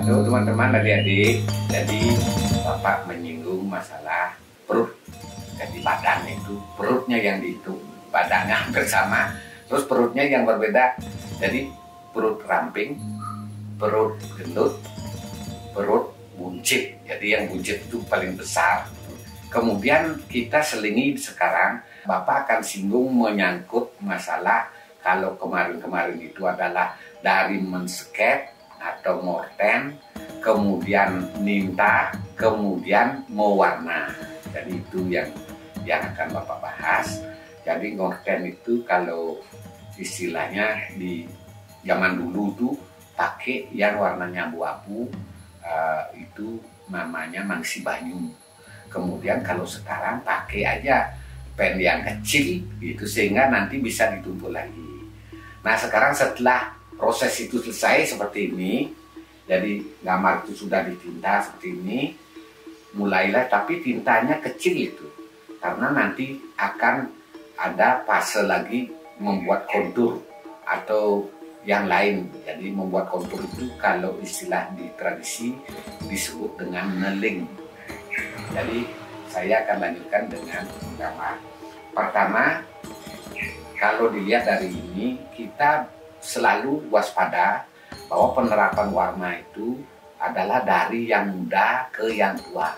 Halo teman-teman, adik-adik. Jadi Bapak menyinggung masalah perut. Jadi badan itu, perutnya yang dihitung, badannya hampir sama, terus perutnya yang berbeda. Jadi perut ramping, perut gendut, perut buncit. Jadi yang buncit itu paling besar. Kemudian kita selingi sekarang, Bapak akan singgung menyangkut masalah kalau kemarin-kemarin itu adalah dari mensket atau morten, kemudian ninta, kemudian mewarna. Jadi itu yang akan Bapak bahas. Jadi morten itu kalau istilahnya di zaman dulu tuh pakai yang warnanya abu-abu, itu namanya mangsi banyu. Kemudian kalau sekarang pakai aja pen yang kecil itu sehingga nanti bisa ditumpuk lagi. Nah sekarang setelah proses itu selesai seperti ini, jadi gambar itu sudah ditinta seperti ini, mulailah, tapi tintanya kecil itu karena nanti akan ada fase lagi membuat kontur atau yang lain. Jadi membuat kontur itu kalau istilah di tradisi disebut dengan neling. Jadi saya akan lanjutkan dengan menggambar. Pertama, kalau dilihat dari ini, kita selalu waspada bahwa penerapan warna itu adalah dari yang muda ke yang tua.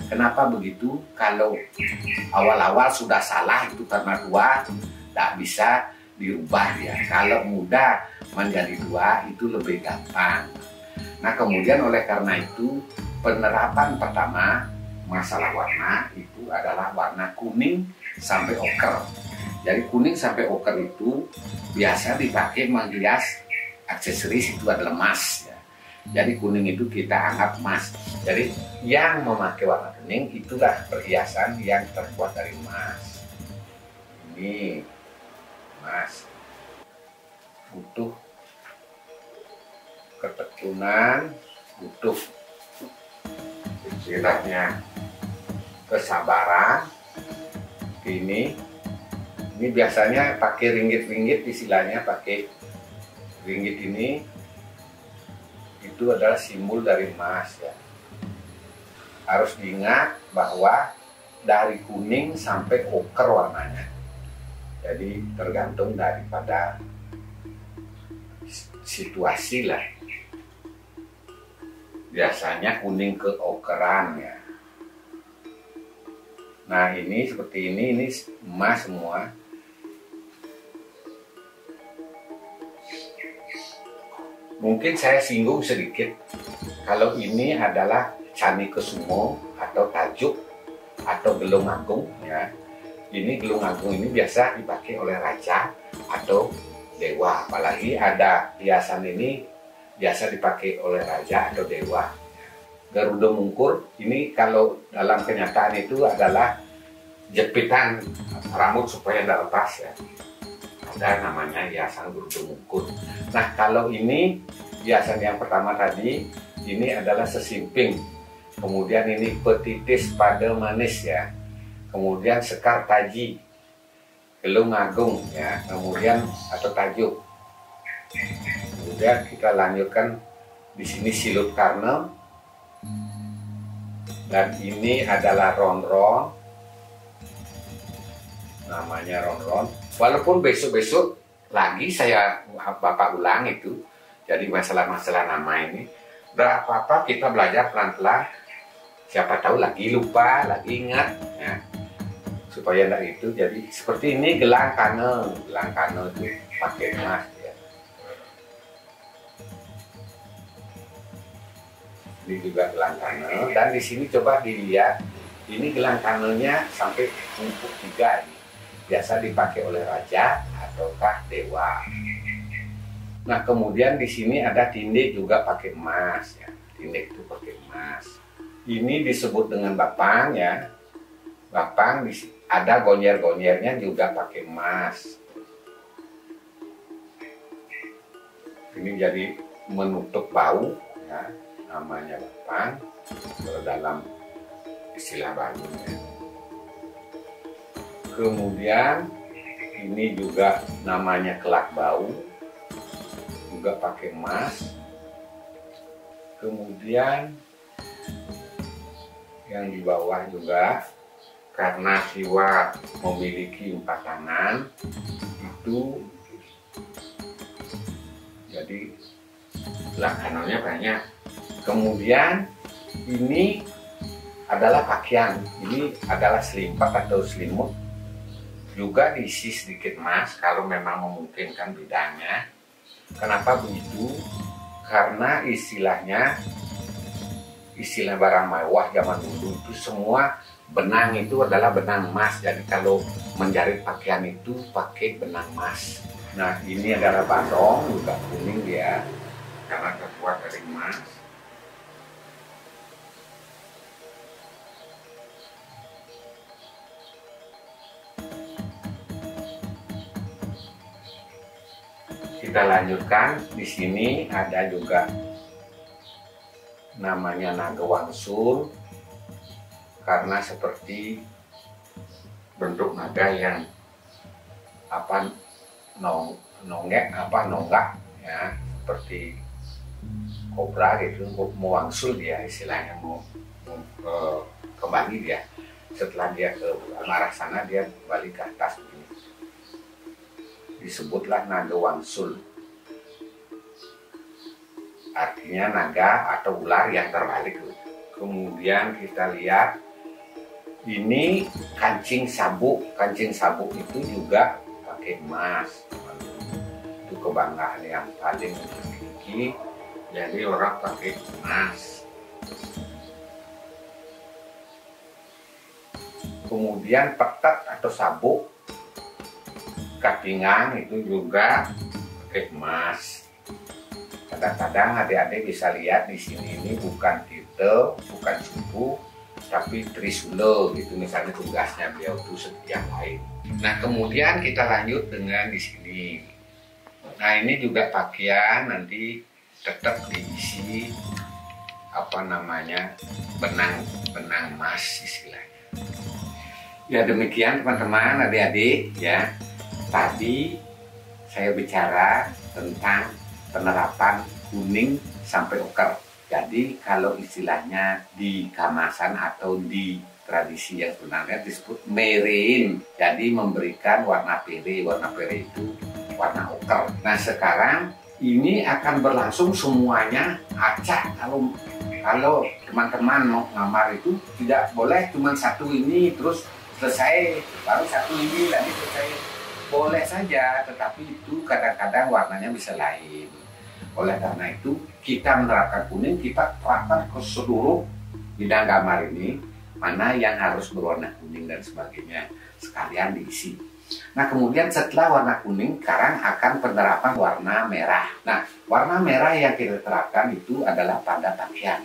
Kenapa begitu? Kalau awal-awal sudah salah itu karena tua, tidak bisa dirubah ya. Kalau muda menjadi tua itu lebih gampang. Nah kemudian oleh karena itu penerapan pertama masalah warna itu adalah warna kuning sampai oker. Jadi kuning sampai oker itu biasa dipakai menghias aksesoris, itu adalah emas ya. Jadi kuning itu kita anggap emas. Jadi yang memakai warna kuning itulah perhiasan yang terbuat dari emas. Ini emas. Butuh ketekunan, butuh istilahnya kesabaran. Ini biasanya pakai ringgit-ringgit, istilahnya pakai ringgit ini, itu adalah simbol dari emas ya. Harus diingat bahwa dari kuning sampai oker warnanya. Jadi tergantung daripada situasi lah. Biasanya kuning ke okeran ya. Nah ini seperti ini emas semua. Mungkin saya singgung sedikit. Kalau ini adalah Cani Kesumo atau tajuk atau gelung agung ya. Ini gelung agung ini biasa dipakai oleh raja atau dewa. Apalagi ada hiasan ini biasa dipakai oleh raja atau dewa. Garuda Mungkur ini kalau dalam kenyataan itu adalah jepitan rambut supaya tidak lepas ya. Ada namanya hiasan Garuda Mungkur. Nah kalau ini hiasan yang pertama tadi, ini adalah sesimping. Kemudian ini petitis pada manis ya. Kemudian sekar taji, gelung agung ya. Kemudian atau tajuk. Kemudian kita lanjutkan di sini silut karnel. Dan ini adalah ron-ron, namanya ron-ron. Walaupun besok-besok lagi saya Bapak ulang itu, jadi masalah-masalah nama ini udah apa-apa kita belajar pelan-pelan. Siapa tahu lagi lupa, lagi ingat ya. Supaya enggak itu, jadi seperti ini gelang kanel itu pakai emas ya. Ini juga gelang kanel, dan di sini coba dilihat, ini gelang kanelnya sampai tumpuk 3 ini. Biasa dipakai oleh raja ataukah dewa. Nah kemudian di sini ada tindih juga pakai emas ya. Tindih itu pakai emas. Ini disebut dengan bapang ya. Bapang ada gonyer-gonyernya juga pakai emas. Ini jadi menutup bau ya. Namanya bapang dalam istilah bajunya. Kemudian ini juga namanya kelak bau, juga pakai emas. Kemudian yang di bawah juga, karena Siwa memiliki 4 tangan, itu jadi belah kanannya banyak. Kemudian ini adalah pakaian, ini adalah selimpat atau selimut, juga diisi sedikit emas kalau memang memungkinkan bidangnya. Kenapa begitu? Karena istilah barang mewah zaman dulu itu semua benang itu adalah benang emas. Jadi kalau menjahit pakaian itu pakai benang emas. Nah, ini adalah badong, juga kuning dia karena terbuat dari emas. Kita lanjutkan, di sini ada juga namanya naga wangsul, karena seperti bentuk naga yang nonggak ya, seperti kobra gitu, mewangsul dia istilahnya, mau kembali dia setelah dia ke arah sana, dia kembali ke atas begini. Disebutlah naga wangsul, artinya naga atau ular yang terbalik. Kemudian kita lihat ini kancing sabuk. Kancing sabuk itu juga pakai emas. Itu kebanggaan yang paling dimiliki, jadi orang pakai emas. Kemudian petak atau sabuk kapingan itu juga pakai emas. Kadang-kadang adik-adik bisa lihat di sini, ini bukan titel, bukan subuh, tapi trisula gitu, misalnya tugasnya beliau itu setiap lain. Nah, kemudian kita lanjut dengan di sini. Nah, ini juga pakaian nanti tetap diisi benang emas istilahnya. Ya, demikian teman-teman, adik-adik ya. Tadi saya bicara tentang penerapan kuning sampai oker. Jadi kalau istilahnya di kamasan atau di tradisi yang sebenarnya disebut merein. Jadi memberikan warna pere. Warna pere itu warna oker. Nah, sekarang ini akan berlangsung semuanya acak. Kalau teman-teman mau ngamar itu tidak boleh cuma satu ini terus selesai, baru satu ini lagi selesai. Boleh saja, tetapi itu kadang-kadang warnanya bisa lain. Oleh karena itu, kita menerapkan kuning, kita terapkan ke seluruh bidang gambar ini, mana yang harus berwarna kuning dan sebagainya, sekalian diisi. Nah, kemudian setelah warna kuning, sekarang akan penerapan warna merah. Nah, warna merah yang kita terapkan itu adalah pada pakaian.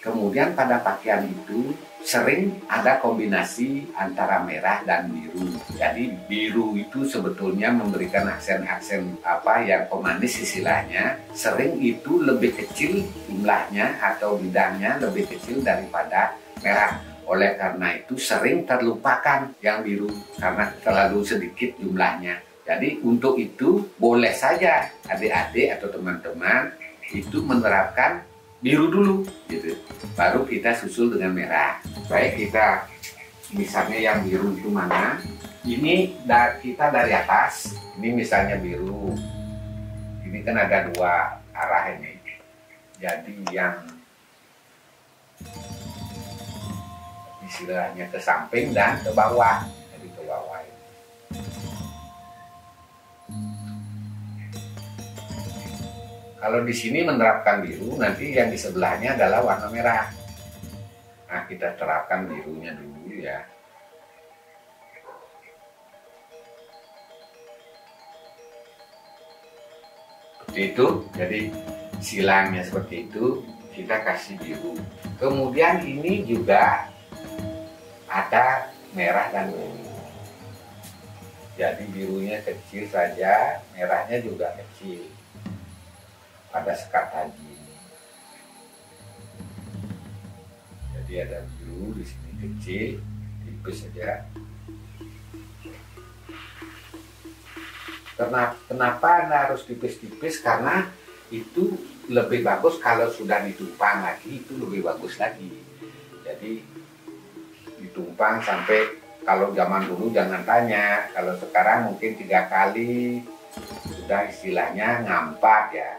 Kemudian pada pakaian itu sering ada kombinasi antara merah dan biru. Jadi biru itu sebetulnya memberikan aksen-aksen yang pemanis istilahnya. Sering itu lebih kecil jumlahnya atau bidangnya lebih kecil daripada merah. Oleh karena itu sering terlupakan yang biru karena terlalu sedikit jumlahnya. Jadi untuk itu boleh saja adik-adik atau teman-teman itu menerapkan biru dulu gitu, baru kita susul dengan merah. Baik, kita misalnya yang biru itu mana, ini kita dari atas, ini misalnya biru, ini kan ada 2 arah ini, jadi yang istilahnya ke samping dan ke bawah, jadi ke bawah ini. Kalau di sini menerapkan biru, nanti yang di sebelahnya adalah warna merah. Nah, kita terapkan birunya dulu ya. Seperti itu, jadi silangnya seperti itu, kita kasih biru. Kemudian ini juga ada merah dan kuning. Jadi birunya kecil saja, merahnya juga kecil. Pada sekat tadi, jadi ada biru di sini kecil, tipis saja. Kenapa harus tipis-tipis? Karena itu lebih bagus kalau sudah ditumpang lagi, itu lebih bagus lagi. Jadi ditumpang sampai, kalau zaman dulu jangan tanya, kalau sekarang mungkin 3 kali sudah istilahnya ngampak ya.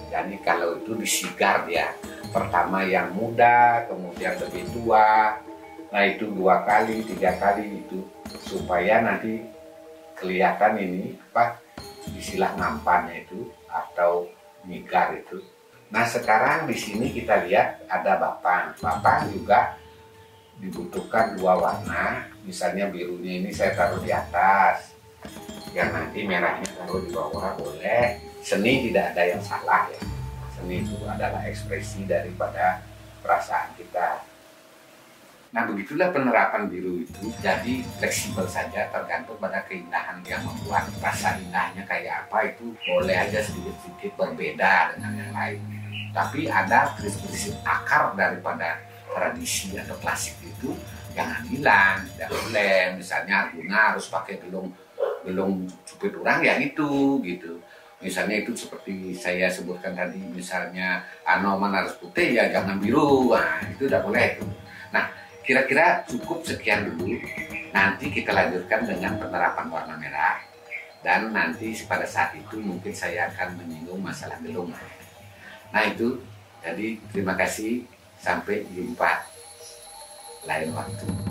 Jadi kalau itu disigar ya, pertama yang muda, kemudian lebih tua, nah itu 2 kali 3 kali itu, supaya nanti kelihatan ini apa istilah ngampannya itu atau nyigar itu. Nah sekarang di sini kita lihat ada bapang. Bapang juga dibutuhkan 2 warna. Misalnya birunya ini saya taruh di atas, yang nanti merahnya taruh di bawah boleh. Seni tidak ada yang salah ya. Seni itu adalah ekspresi daripada perasaan kita. Nah begitulah penerapan biru itu, jadi fleksibel saja, tergantung pada keindahan yang membuat. Rasa indahnya kayak apa itu boleh aja sedikit-sedikit berbeda dengan yang lain. Tapi ada prinsip akar daripada tradisi atau klasik itu jangan hilang, tidak boleh. Misalnya Arjuna harus pakai gelung cupit orang ya itu gitu. Misalnya itu seperti saya sebutkan tadi, misalnya Anoman harus putih ya jangan biru, nah itu tidak boleh itu. Nah kira-kira cukup sekian dulu. Nanti kita lanjutkan dengan penerapan warna merah. Dan nanti pada saat itu mungkin saya akan menyinggung masalah gelung. Nah itu, jadi terima kasih. Sampai jumpa lain waktu.